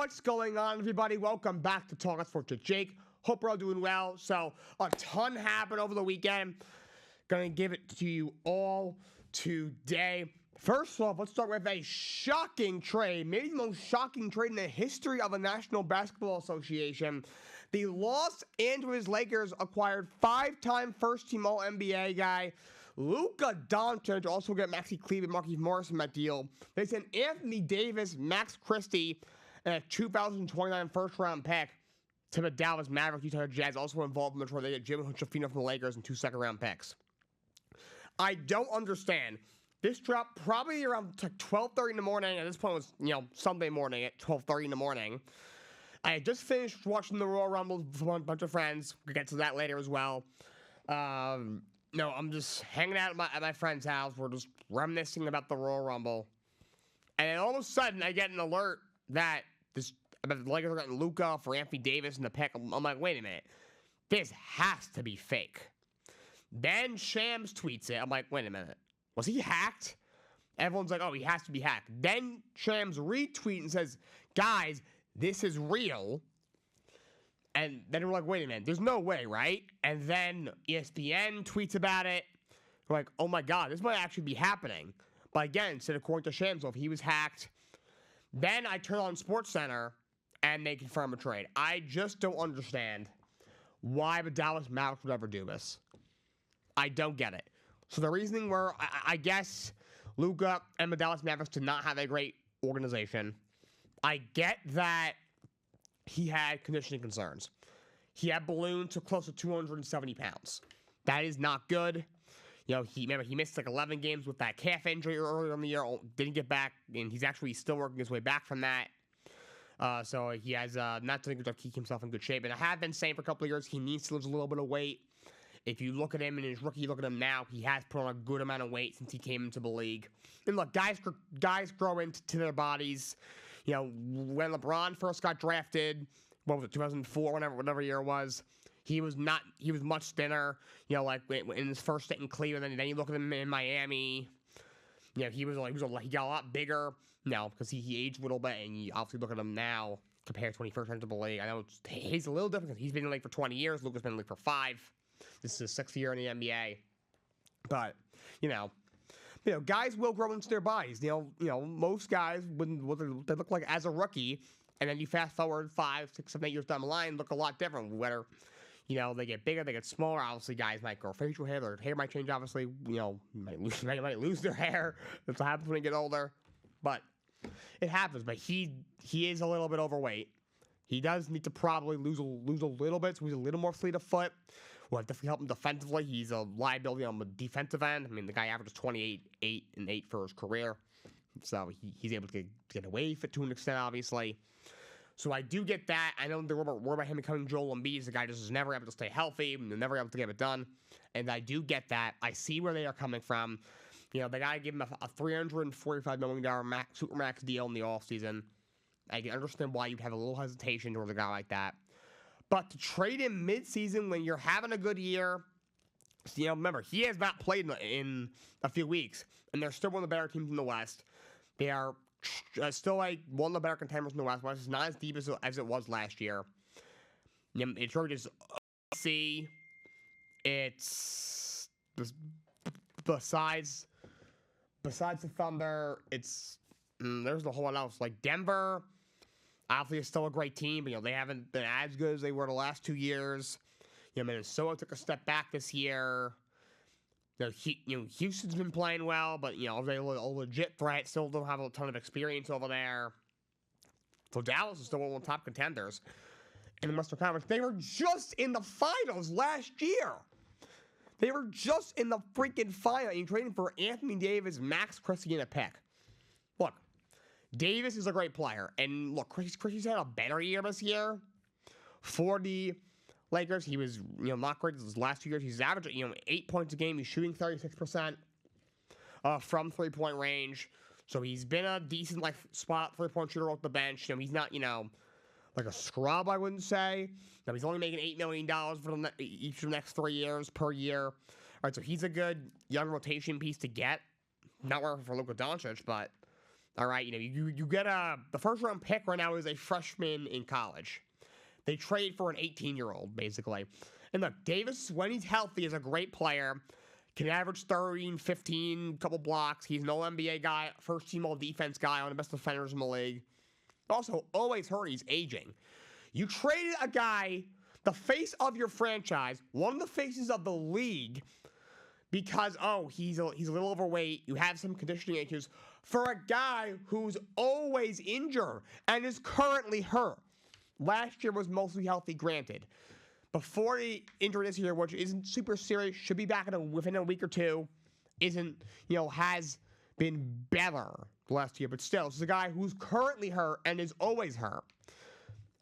What's going on, everybody? Welcome back to Talkin Sports with Jake. Hope we're all doing well. So, a ton happened over the weekend. Gonna give it to you all today. First off, let's start with a shocking trade, maybe the most shocking trade in the history of the National Basketball Association. The Los Angeles Lakers acquired five-time first-team All-NBA guy Luka Doncic, also get Maxi Kleber and Marquise Morris in that deal. They sent Anthony Davis, Max Christie, and a 2029 first-round pick to the Dallas Mavericks. Utah Jazz also involved in the trade. They get Jimmy Hood-Schifino from the Lakers and 2 second-round picks. I don't understand. This dropped probably around 12:30 in the morning. At this point, it was Sunday morning at 12:30 in the morning. I had just finished watching the Royal Rumble with a bunch of friends. We'll get to that later as well. No, I'm just hanging out at my friend's house. We're just reminiscing about the Royal Rumble. And then all of a sudden, I get an alert that about the Lakers are getting Luka for Anthony Davis in the pick. I'm like, wait a minute. This has to be fake. Then Shams tweets it. I'm like, wait a minute. Was he hacked? Everyone's like, oh, he has to be hacked. Then Shams retweets and says, guys, this is real. And then we're like, wait a minute, there's no way, right? And then ESPN tweets about it. We're like, oh my God, this might actually be happening. But again, said according to Shams, if he was hacked. Then I turn on SportsCenter, and they confirm a trade. I just don't understand why the Dallas Mavericks would ever do this. I don't get it. So the reasoning were, I guess, Luka and the Dallas Mavericks did not have a great organization. I get that he had conditioning concerns. He had ballooned to close to 270 pounds. That is not good. He missed like 11 games with that calf injury earlier in the year, didn't get back, and he's actually still working his way back from that. So he has not done a good job keeping himself in good shape. And I have been saying for a couple of years he needs to lose a little bit of weight. If you look at him in his rookie, look at him now, he has put on a good amount of weight since he came into the league. And look, guys grow into their bodies. When LeBron first got drafted, what was it, 2004, whatever year it was, he was much thinner, like in his first stint in Cleveland, and then you look at him in Miami, he got a lot bigger, because he aged a little bit, and you obviously look at him now, compared to when he first entered the league. I know he's a little different, because he's been in the league for 20 years, Luka's been in the league for 5, this is his 6th year in the NBA, but, guys will grow into their bodies. Most guys, what they look like as a rookie, and then you fast forward 5, 6, 7, 8 years down the line, look a lot different. Whether, they get bigger, they get smaller. Obviously, guys might grow facial hair. Their hair might change, obviously. Might lose their hair. That's what happens when you get older. But it happens. But he is a little bit overweight. He does need to probably lose a little bit, so he's a little more fleet of foot. Will definitely help him defensively. He's a liability on the defensive end. I mean, the guy averages 28, 8, and 8 for his career. So he's able to get away with it to an extent, obviously. So I do get that. I know the rumor about him becoming Joel Embiid. The guy just is never able to stay healthy, never able to get it done. And I do get that. I see where they are coming from. They got to give him a $345 million Supermax deal in the offseason. I can understand why you'd have a little hesitation towards a guy like that. But to trade him midseason when you're having a good year, remember, he has not played in a few weeks, and they're still one of the better teams in the West. They are still one of the better contenders in the West. It's not as deep as it was last year. It's really just see. It's besides the Thunder, there's a whole lot else. Like Denver, obviously, it's still a great team, but they haven't been as good as they were the last 2 years. Minnesota took a step back this year. Houston's been playing well, but they're a legit threat. Still don't have a ton of experience over there. So Dallas is still one of the top contenders in the Western Conference. They were just in the finals last year. They were just in the freaking final. And you're trading for Anthony Davis, Max Christie, and a pick. Look, Davis is a great player, and look, Christie's had a better year this year for the Lakers. He was, not great his last 2 years. He's averaging, 8 points a game. He's shooting 36% from 3-point range. So he's been a decent, spot 3-point shooter off the bench. He's not, like a scrub, I wouldn't say. He's only making $8 million for each of the next 3 years per year. All right, so he's a good young rotation piece to get. Not working for Luka Doncic, but All right, you get the first round pick right now is a freshman in college. They trade for an 18-year-old, basically. And look, Davis, when he's healthy, is a great player. Can average 13, 15, couple blocks. He's an all-NBA guy, first-team all-defense guy, one of the best defenders in the league. Also, always hurt, he's aging. You traded a guy, the face of your franchise, one of the faces of the league, because, he's a little overweight, you have some conditioning issues, for a guy who's always injured and is currently hurt. Last year was mostly healthy, granted. Before the injury this year, which isn't super serious, should be back within a week or two, has been better last year. But still, this is a guy who's currently hurt and is always hurt.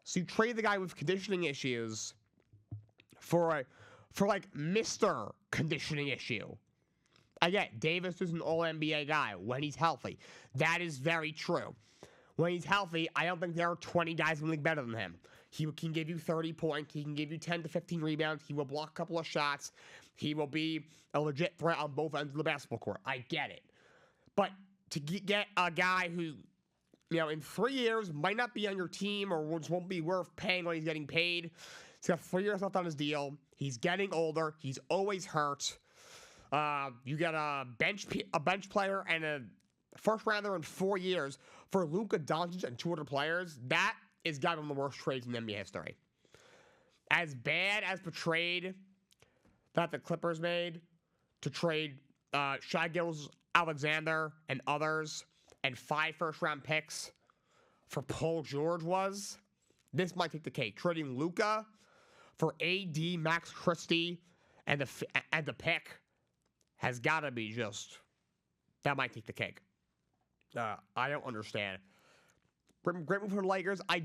So you trade the guy with conditioning issues for Mr. Conditioning issue. Again, Davis is an all-NBA guy when he's healthy. That is very true. When he's healthy, I don't think there are 20 guys in the league better than him. He can give you 30 points. He can give you 10 to 15 rebounds. He will block a couple of shots. He will be a legit threat on both ends of the basketball court. I get it. But to get a guy who, in 3 years might not be on your team or just won't be worth paying when he's getting paid. He's got 3 years left on his deal. He's getting older. He's always hurt. You get a bench player and a first rounder in 4 years for Luka Doncic and 2 other players. That is got one of the worst trades in NBA history. As bad as the trade that the Clippers made to trade Shai Gilgeous-Alexander and others and 5 first-round picks for Paul George was, this might take the cake. Trading Luka for AD, Max Christie, and the pick has got to be that might take the cake. I don't understand. Great move for the Lakers. I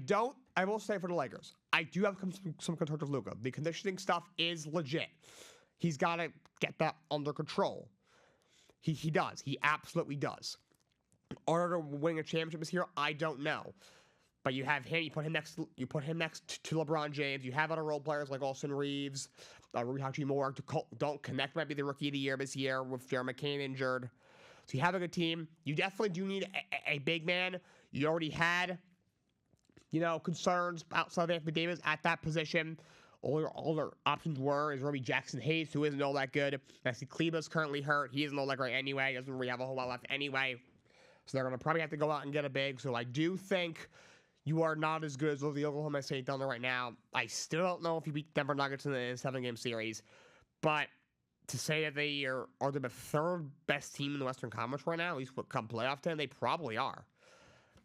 will say for the Lakers, I do have some concerns with Luka. The conditioning stuff is legit. He's got to get that under control. He does. He absolutely does. Order to winning a championship this year, I don't know. But you have him. You put him next to LeBron James. You have other role players like Austin Reeves, Rui Hachimura. Don't connect. Might be the rookie of the year this year with Jeremy McCain injured. So you have a good team. You definitely do need a big man. You already had, concerns outside of Anthony Davis at that position. All their options is Robbie Jackson-Hayes, who isn't all that good. Maxi Kleber's currently hurt. He isn't all that great anyway. He doesn't really have a whole lot left anyway. So they're going to probably have to go out and get a big. So I do think you are not as good as the Oklahoma State Thunder right now. I still don't know if you beat Denver Nuggets in the 7-game series. But to say that they are the third best team in the Western Conference right now, at least come playoff time, they probably are.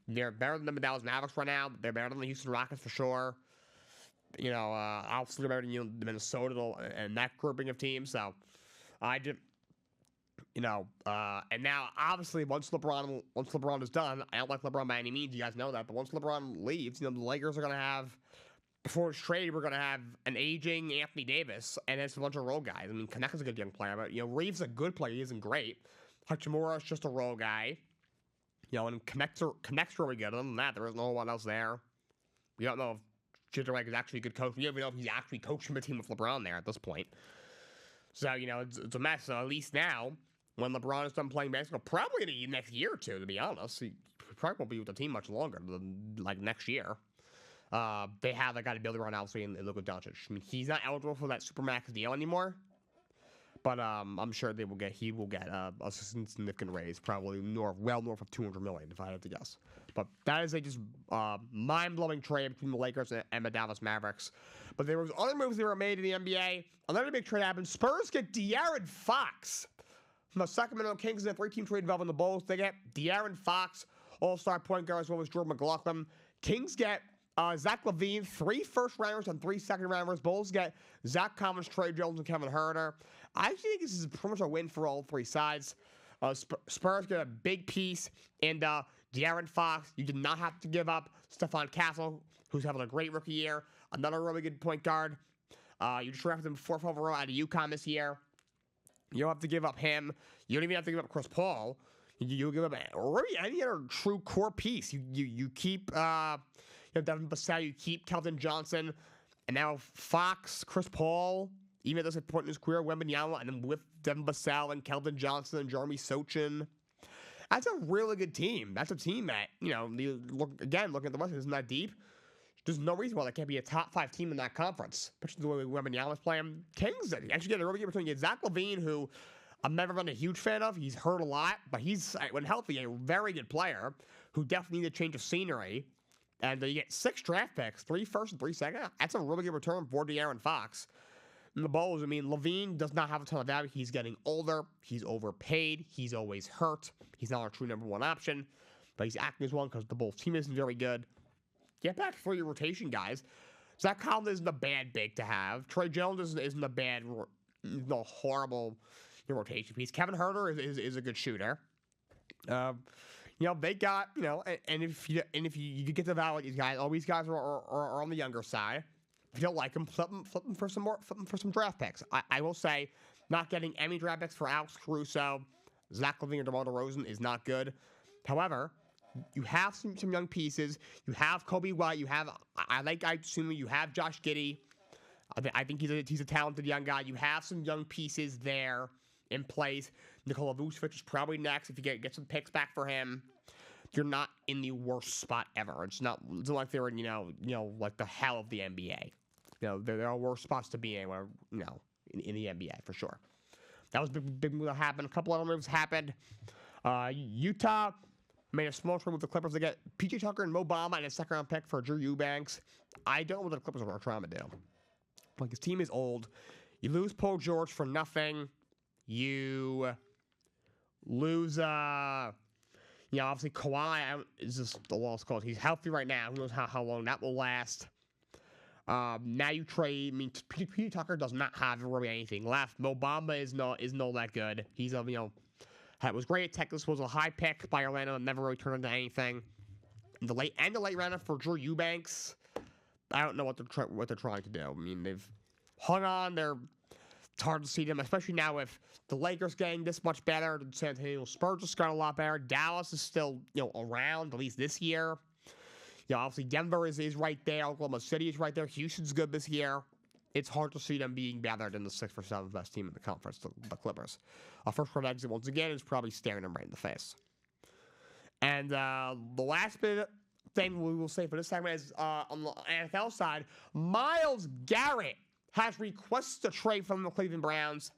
They're better than the Dallas Mavericks right now. They're better than the Houston Rockets for sure. Obviously better than the Minnesota and that grouping of teams. So I did, and now obviously once LeBron is done, I don't like LeBron by any means. You guys know that. But once LeBron leaves, the Lakers are gonna have, before his trade, we're gonna have an aging Anthony Davis and it's a bunch of role guys. I mean, Kaneka's a good young player, but Reeves is a good player. He isn't great. Hachimura is just a role guy. And connects really good. Other than that, there isn't a whole lot else there. We don't know if Jitterwag is actually a good coach. We don't even know if he's actually coaching the team with LeBron there at this point. So, it's a mess. So at least now, when LeBron is done playing basketball, probably in the next year or two, to be honest. He probably won't be with the team much longer than, next year. They have that guy to build around, obviously, in Luka Doncic. I mean, he's not eligible for that Supermax deal anymore. But I'm sure he will get a significant raise, probably well north of $200 million, if I had to guess. But that is a just mind-blowing trade between the Lakers and the Dallas Mavericks. But there was other moves that were made in the NBA. Another big trade happened. Spurs get De'Aaron Fox from the Sacramento Kings in a 3-team trade involving the Bulls. They get De'Aaron Fox, all-star point guard, as well as Jordan McLaughlin. Kings get Zach LaVine, 3 first-rounders and 3 second-rounders. Bulls get Zach Collins, Trey Jones, and Kevin Huerter. I actually think this is pretty much a win for all 3 sides. Spurs get a big piece in De'Aaron Fox. You did not have to give up Stephon Castle, who's having a great rookie year. Another really good point guard. You just drafted him 4th overall out of UConn this year. You don't have to give up him. You don't even have to give up Chris Paul. You give up really any other true core piece. You keep Devin Vassell, you keep Keldon Johnson, and now Fox, Chris Paul, even at this point in his career, Wembanyama, and then with Devin Vassell and Keldon Johnson and Jeremy Sochin. That's a really good team. That's a team that, looking at the West, isn't that deep. There's no reason why they can't be a top 5 team in that conference. Especially the way Wembanyama's playing. Kings did. Actually get a really good opportunity. Zach LaVine, who I've never been a huge fan of. He's hurt a lot, but he's, when healthy, a very good player who definitely needs a change of scenery. And you get 6 draft picks, 3 first and 3 second. That's a really good return for De'Aaron Fox. And the Bulls, LaVine does not have a ton of value. He's getting older. He's overpaid. He's always hurt. He's not a true number 1 option. But he's acting as one because the Bulls team isn't very good. Get back for your rotation, guys. Zach Collins isn't a bad big to have. Trey Jones isn't a bad, horrible rotation piece. Kevin Huerter is a good shooter. They got, and if you get to value these guys, all these guys are on the younger side. If you don't like them, flip them for some draft picks. I will say, not getting any draft picks for Alex Caruso, Zach LaVine, or DeMar DeRozan is not good. However, you have some young pieces. You have Kobe White. You have I assume you have Josh Giddey. I think he's a talented young guy. You have some young pieces there in place. Nikola Vucevic is probably next if you get some picks back for him. You're not in the worst spot ever. It's not like they're in like the hell of the NBA. There are worse spots to be in, in the NBA for sure. That was a big move that happened. A couple other moves happened. Utah made a small trade with the Clippers to get P.J. Tucker and Mo Bamba and a second-round pick for Drew Eubanks. I don't know what the Clippers are trying to do. Like, his team is old. You lose Paul George for nothing. You lose, obviously Kawhi is just the lost cause. He's healthy right now. Who knows how long that will last. Now you trade. P.J. Tucker does not have really anything left. Mo Bamba is not that good. He's was great at Texas. Was a high pick by Orlando and never really turned into anything. The late round for Drew Eubanks. I don't know what they're trying to do. They've hung on. It's hard to see them, especially now with the Lakers getting this much better. The San Antonio Spurs just got a lot better. Dallas is still around, at least this year. Obviously Denver is right there. Oklahoma City is right there. Houston's good this year. It's hard to see them being better than the 6th or 7th best team in the conference, the Clippers. A first-round exit, once again, is probably staring them right in the face. And the last bit thing we will say for this segment is on the NFL side, Myles Garrett has requested a trade from the Cleveland Browns.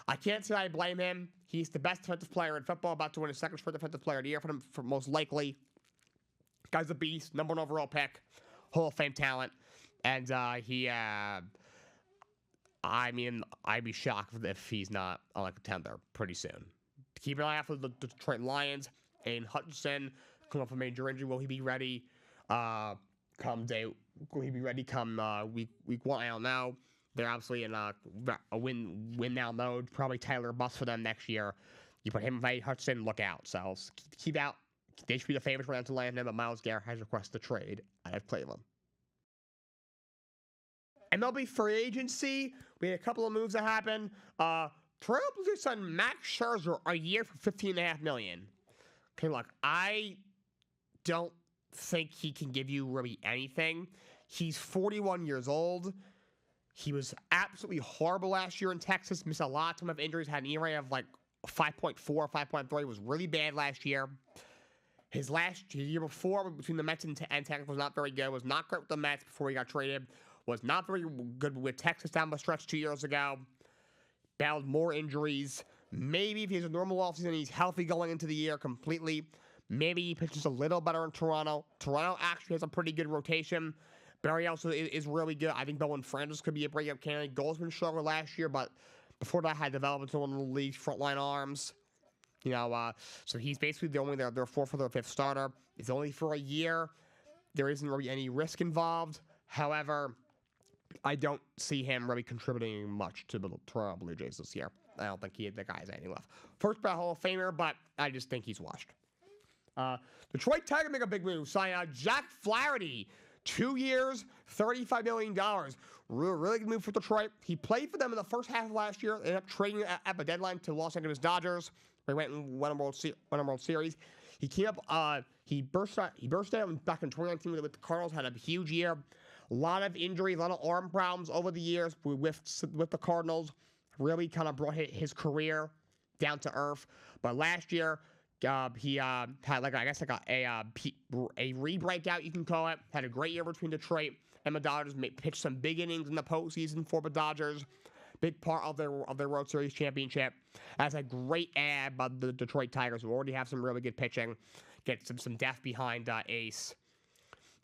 I can't say I blame him. He's the best defensive player in football, about to win his second straight defensive player of the year for him, for most likely. Guy's a beast, number 1 overall pick, Hall of Fame talent. And I'd be shocked if he's not on a contender pretty soon. Keep an eye out for the Detroit Lions. Aiden Hutchinson coming off a major injury. Will he be ready come week 1? I don't know. They're obviously in a win now mode. Probably Tyler Bus for them next year. You put him and Aiden Hutchinson, look out. So keep out. They should be the favorites around to land him, but Myles Garrett has requested a trade out of Cleveland. MLB free agency. We had a couple of moves that happened. Trailblazers signed Max Scherzer a year for $15.5 million. Okay, look, I don't think he can give you really anything. He's 41 years old. He was absolutely horrible last year in Texas. Missed a lot of time of injuries. Had an ERA of like 5.4, 5.3. Was really bad last year. His year before, between the Mets and Texas, was not very good. Was not great with the Mets before he got traded. Was not very good with Texas down the stretch 2 years ago. Battled more injuries. Maybe if he has a normal offseason, he's healthy going into the year completely. Maybe he pitches a little better in Toronto. Toronto actually has a pretty good rotation. Barry also is really good. I think Bowen Francis could be a breakup candidate. Goldsman struggled last year, but before that had developed into one of the league's frontline arms. So he's basically their 4th or 5th starter. It's only for a year. There isn't really any risk involved. However, I don't see him really contributing much to the Toronto Blue Jays this year. I don't think the guy has anything left. First ballot Hall of Famer, but I just think he's washed. Detroit Tigers make a big move. Sign out Jack Flaherty. 2 years, $35 million. Really good move for Detroit. He played for them in the first half of last year. They ended up trading at the deadline to Los Angeles Dodgers. They went and won a World Series. He came up. He burst out back in 2019 with the Cardinals. Had a huge year. A lot of injuries, a lot of arm problems over the years with the Cardinals. Really kind of brought his career down to earth. But last year, He had like I guess like a re-breakout, you can call it. Had a great year between Detroit and the Dodgers. Pitched some big innings in the postseason for the Dodgers. Big part of their World Series championship. That's a great ad by the Detroit Tigers, who already have some really good pitching. Get some depth behind Ace.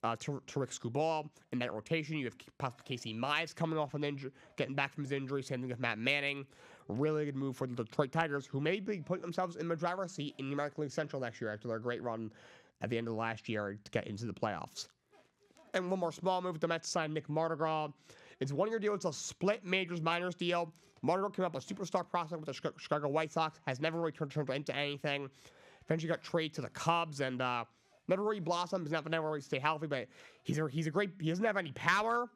Tariq Skubal in that rotation. You have possibly Casey Myles coming off an injury, getting back from his injury. Same thing with Matt Manning. Really good move for the Detroit Tigers, who may be putting themselves in the driver's seat in the American League Central next year after their great run at the end of the last year to get into the playoffs. And one more small move, the Mets signed Nick Mardigraw. It's a one-year deal. It's a split majors-minors deal. Mardigraw came up a superstar prospect with the Chicago White Sox. Has never really turned into anything. Eventually got traded to the Cubs and never really blossomed. He's never really stay healthy, but he's a great. He doesn't have any power,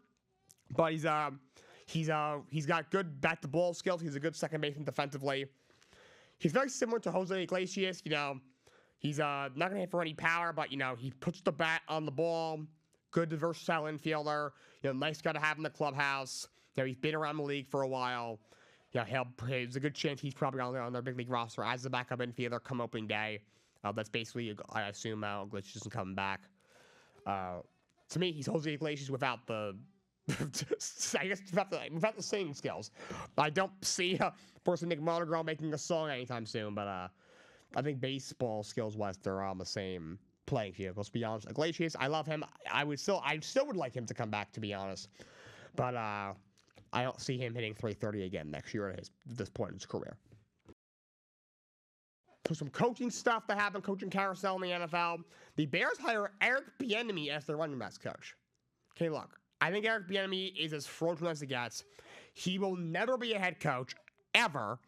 but he's got good bat-to-ball skills. He's a good second baseman defensively. He's very similar to Jose Iglesias. He's not going to hit for any power, but, he puts the bat on the ball. Good, versatile infielder. Nice guy to have in the clubhouse. He's been around the league for a while. There's a good chance he's probably on their big league roster as the backup infielder come opening day. That's basically, I assume, Iglesias isn't coming back. To me, he's Jose Iglesias without the... I guess without the singing skills. I don't see person Nick Mardigraw making a song anytime soon, but I think baseball skills-wise, they're on the same playing field. Let's be honest. Iglesias, I love him. I still would like him to come back, to be honest. But I don't see him hitting 330 again next year at this point in his career. So some coaching stuff that happened, coaching carousel in the NFL. The Bears hire Eric Bieniemy as their running backs coach. Okay, look. I think Eric Bieniemy is as fraudulent as it gets. He will never be a head coach, ever.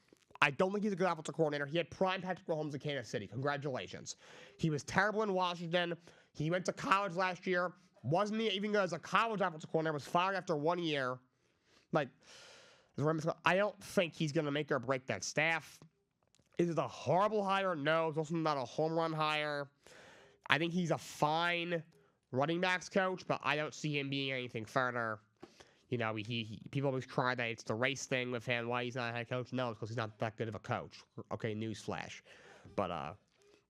I don't think he's a good offensive coordinator. He had prime Patrick Mahomes in Kansas City. Congratulations. He was terrible in Washington. He went to college last year. Wasn't even good as a college offensive coordinator. Was fired after 1 year. I don't think he's going to make or break that staff. Is it a horrible hire? No. It's also not a home run hire. I think he's a fine running backs coach, but I don't see him being anything further. People always cry that it's the race thing with him, why he's not a head coach. No, it's because he's not that good of a coach. Okay, newsflash. But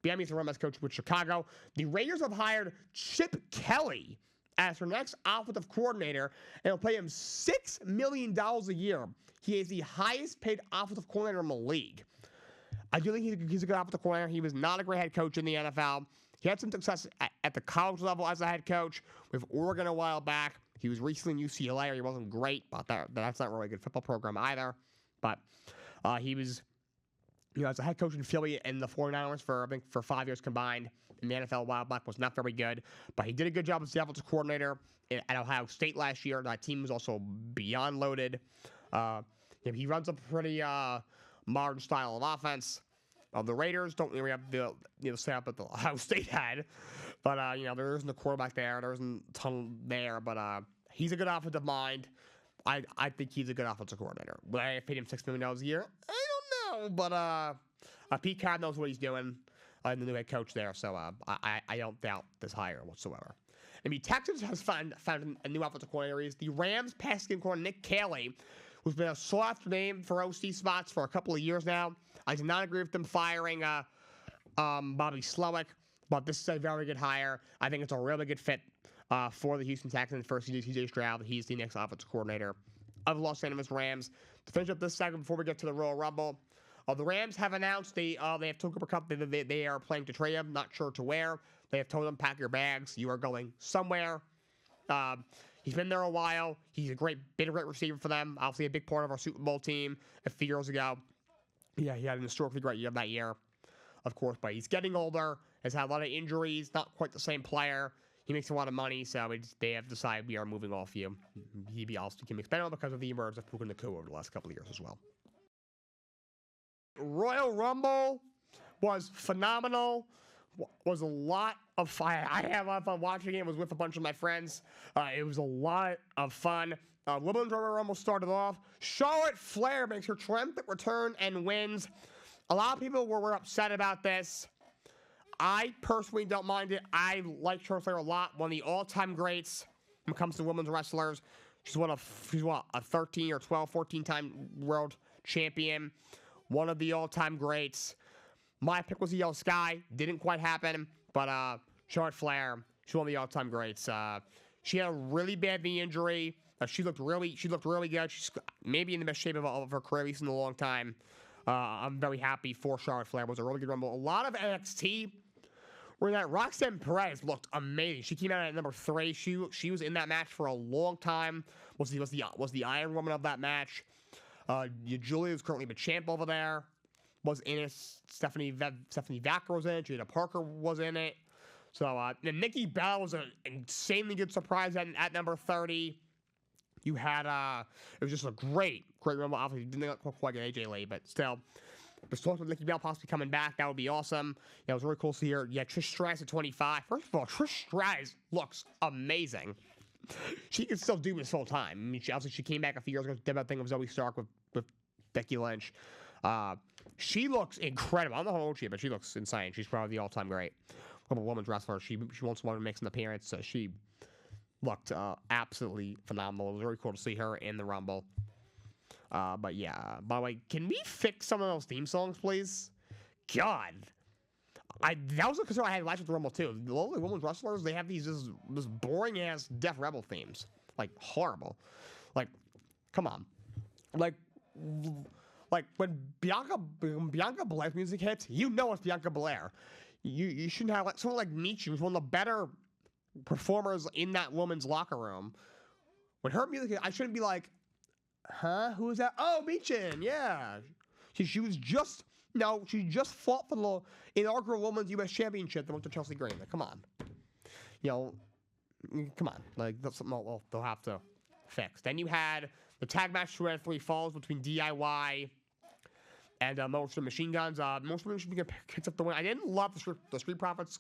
Bieniemy's the running backs coach with Chicago. The Raiders have hired Chip Kelly as their next offensive coordinator, and will pay him $6 million a year. He is the highest paid offensive coordinator in the league. I do think he's a good offensive coordinator. He was not a great head coach in the NFL. He had some success at the college level as a head coach with Oregon a while back. He was recently in UCLA, where he wasn't great, but that's not really a good football program either. But he was, as a head coach in Philly and the 49ers for 5 years combined. In the NFL, a while back was not very good, but he did a good job as the offensive coordinator at Ohio State last year. That team was also beyond loaded. He runs a pretty modern style of offense. The Raiders don't really have the setup that the Ohio State had, but there isn't a quarterback there. There isn't a ton there, but he's a good offensive mind. I think he's a good offensive coordinator. Would I have paid him $6 million a year? I don't know, but Pete Carroll knows what he's doing, the new head coach there. So I don't doubt this hire whatsoever. And the Texans has found a new offensive coordinator. Is the Rams pass game coordinator Nick Caley, who's been a sought-after name for OC spots for a couple of years now. I do not agree with them firing Bobby Slowick, but this is a very good hire. I think it's a really good fit for the Houston Texans. First, CJ Stroud. He's the next offensive coordinator of the Los Angeles Rams. To finish up this segment before we get to the Royal Rumble, the Rams have announced they have told Cooper Kupp they are planning to trade him. Not sure to where. They have told him, pack your bags. You are going somewhere. He's been there a while. He's a great receiver for them. Obviously, a big part of our Super Bowl team a few years ago. Yeah, he had an historically great year that year, of course, but he's getting older, has had a lot of injuries, not quite the same player. He makes a lot of money, so they have decided we are moving off you. He also became expendable because of the emergence of Puka Nacua over the last couple of years as well. Royal Rumble was phenomenal. Was a lot of fun. I had a lot of fun watching it. It was with a bunch of my friends. It was a lot of fun. Women's Royal Rumble started off. Charlotte Flair makes her triumphant return and wins. A lot of people were upset about this. I personally don't mind it. I like Charlotte Flair a lot. One of the all-time greats when it comes to women's wrestlers. She's a 13 or 12, 14-time world champion. One of the all-time greats. My pick was Io Sky. Didn't quite happen, but Charlotte Flair, she's one of the all-time greats. She had a really bad knee injury. She looked really good. She's maybe in the best shape of her career, at least in a long time. I'm very happy for Charlotte Flair. It was a really good Rumble. A lot of NXT where that Roxanne Perez looked amazing. She came out at number 3. She was in that match for a long time. Was the Iron Woman of that match. Julia is currently the champ over there. Was in it. Stephanie Vacker was in it. Jada Parker was in it. So and Nikki Bella was an insanely good surprise at number 30. You had it was just a great Rumble. Obviously, didn't quite get AJ Lee, but still. There's talks with Nikki Bella possibly coming back. That would be awesome. Yeah, it was really cool to see her. Yeah, Trish Stratus at 25. First of all, Trish Stratus looks amazing. She can still do this full time. I mean, she came back a few years ago. Did that thing with Zoe Stark with Becky Lynch. She looks incredible. I don't know how old she is, but she looks insane. She's probably the all-time great women's wrestler. She wants to make an appearance. So she looked absolutely phenomenal. It was very cool to see her in the Rumble. But yeah, by the way, can we fix some of those theme songs, please? God. That was a concern I had last with the Rumble, too. The only women's wrestlers, they have these this boring-ass Def Rebel themes. Like, horrible. Like, come on. Like when Bianca Belair's music hits, you know it's Bianca Belair. You shouldn't have, someone like Nietzsche, who's one of the better performers in that woman's locker room. When her music hits, I shouldn't be like, huh? Who is that? Oh, Michin, yeah. She just fought for the inaugural Women's U.S. Championship that went to Chelsea Green. Like, come on. Come on. Like, that's something they'll have to fix. Then you had the tag match 2 out of 3 falls between DIY and Motor Machine Guns. Motor Machine Guns picks up the win. I didn't love the Street Profits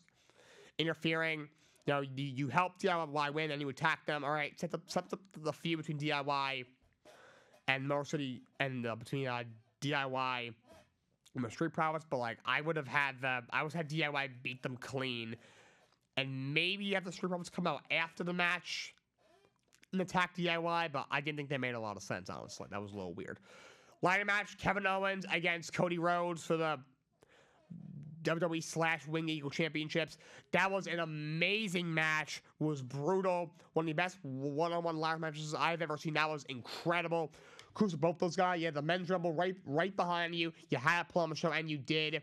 interfering. You helped DIY win, and you attack them. All right, set up the feud between DIY and Motor City, and between DIY and the Street Profits. But like, I would have had DIY beat them clean, and maybe have the Street Profits come out after the match and attack DIY. But I didn't think they made a lot of sense. Honestly, that was a little weird. Ladder match: Kevin Owens against Cody Rhodes for the WWE/Wing Eagle Championships. That was an amazing match. It was brutal. One of the best one-on-one ladder matches I've ever seen. That was incredible. Cruise both those guys. You had the men's rumble right behind you. You had to pull on the show, and you did.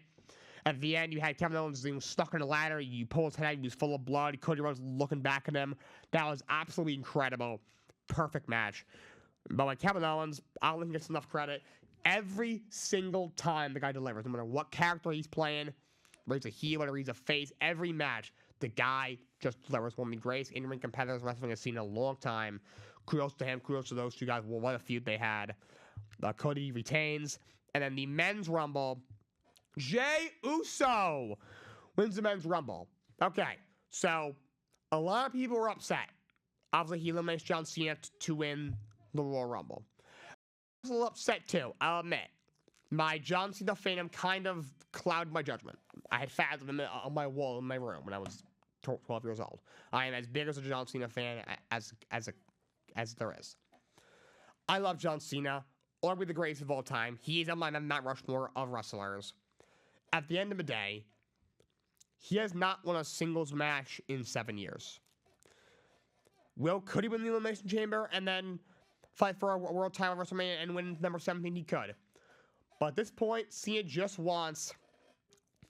At the end, you had Kevin Owens stuck in the ladder. You pull his head out. He was full of blood. Cody Rhodes looking back at him. That was absolutely incredible. Perfect match. But like Kevin Owens, I don't think he gets enough credit. Every single time the guy delivers, no matter what character he's playing, whether he's a heel or he's a face, every match, the guy just delivers. One of the greatest in-ring competitors wrestling has seen in a long time. Kudos to him. Kudos to those two guys. Well, what a feud they had. Cody retains. And then the men's rumble, Jey Uso wins the men's rumble. Okay, so a lot of people were upset. Obviously, he eliminates John Cena to win the Royal Rumble. I was a little upset too, I'll admit. My John Cena fandom kind of clouded my judgment. I had fads of him on my wall in my room when I was 12 years old. I am as big as a John Cena fan as there is. I love John Cena, arguably the greatest of all time. He is on my Mount Rushmore of wrestlers. At the end of the day, he has not won a singles match in 7 years. Could he win the Elimination Chamber and then fight for a world title at WrestleMania and win number 17? He could. But at this point, Cena just wants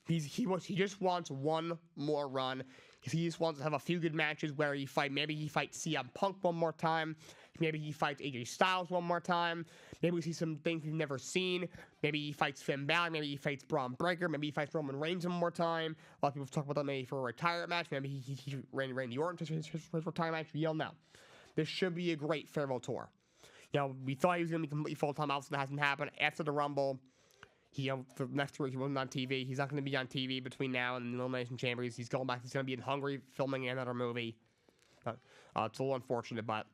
he just wants one more run. He just wants to have a few good matches where maybe he fights CM Punk one more time. Maybe he fights AJ Styles one more time. Maybe we see some things we've never seen. Maybe he fights Finn Balor. Maybe he fights Braun Breaker. Maybe he fights Roman Reigns one more time. A lot of people talk about that maybe for a retirement match. Maybe he Randy Orton to his retirement match. We don't know. This should be a great farewell tour. We thought he was going to be completely full-time. Obviously, that hasn't happened. After the Rumble, for the next week, he wasn't on TV. He's not going to be on TV between now and the Elimination Chamber. He's going back. He's going to be in Hungary filming another movie. It's a little unfortunate, but,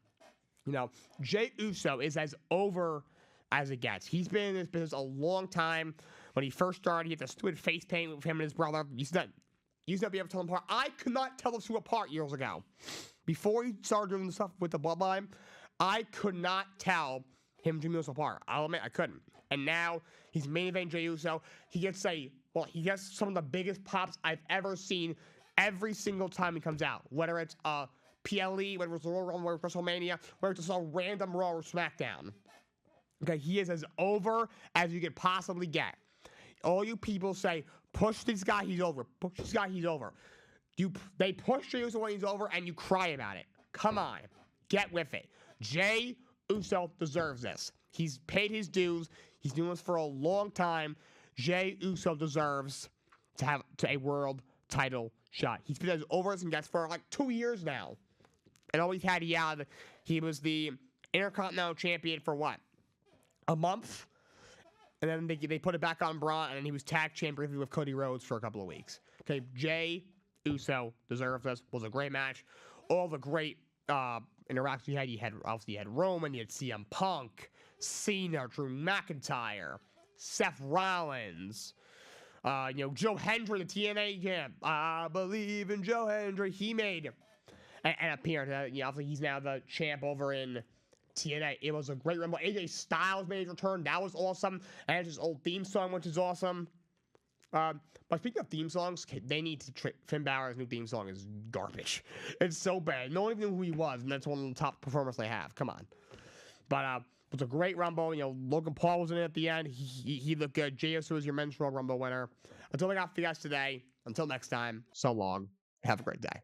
Jey Uso is as over as it gets. He's been in this business a long time. When he first started, he had the stupid face paint with him and his brother. You used not be able to tell them apart. I could not tell those two apart years ago. Before he started doing the stuff with the bloodline, I could not tell him and Jey Uso apart. I'll admit I couldn't. And now he's main event Jey Uso. He gets a well, he gets some of the biggest pops I've ever seen every single time he comes out. Whether it's PLE, whether it's Royal Rumble, whether it's WrestleMania, whether it's just a random Raw or SmackDown. Okay, he is as over as you could possibly get. All you people say, push this guy, he's over. Push this guy, he's over. They push Jey Uso when he's over, and you cry about it. Come on, get with it. Jey Uso deserves this. He's paid his dues. He's doing this for a long time. Jey Uso deserves to have a world title shot. He's been as over as he gets for like 2 years now. And all he's had, he was the Intercontinental Champion for what? A month? And then they put it back on Braun, and then he was tag champion with Cody Rhodes for a couple of weeks. Okay, Jey Uso deserves this. Was a great match. All the great interactions you had obviously you had Roman, you had CM Punk, Cena, Drew McIntyre, Seth Rollins, Joe Hendry, the TNA champ. I believe in Joe Hendry. He made an appearance. Obviously he's now the champ over in TNA. It was a great Rumble. AJ Styles made his return. That was awesome. And his old theme song, which is awesome. But speaking of theme songs, they need to Finn Balor's new theme song is garbage. It's so bad. No one even knew who he was, and that's one of the top performers they have. Come on. But it was a great Rumble. Logan Paul was in it at the end. He looked good. Jey Uso is your Men's Royal Rumble winner. That's all I got for you guys today. Until next time, so long. Have a great day.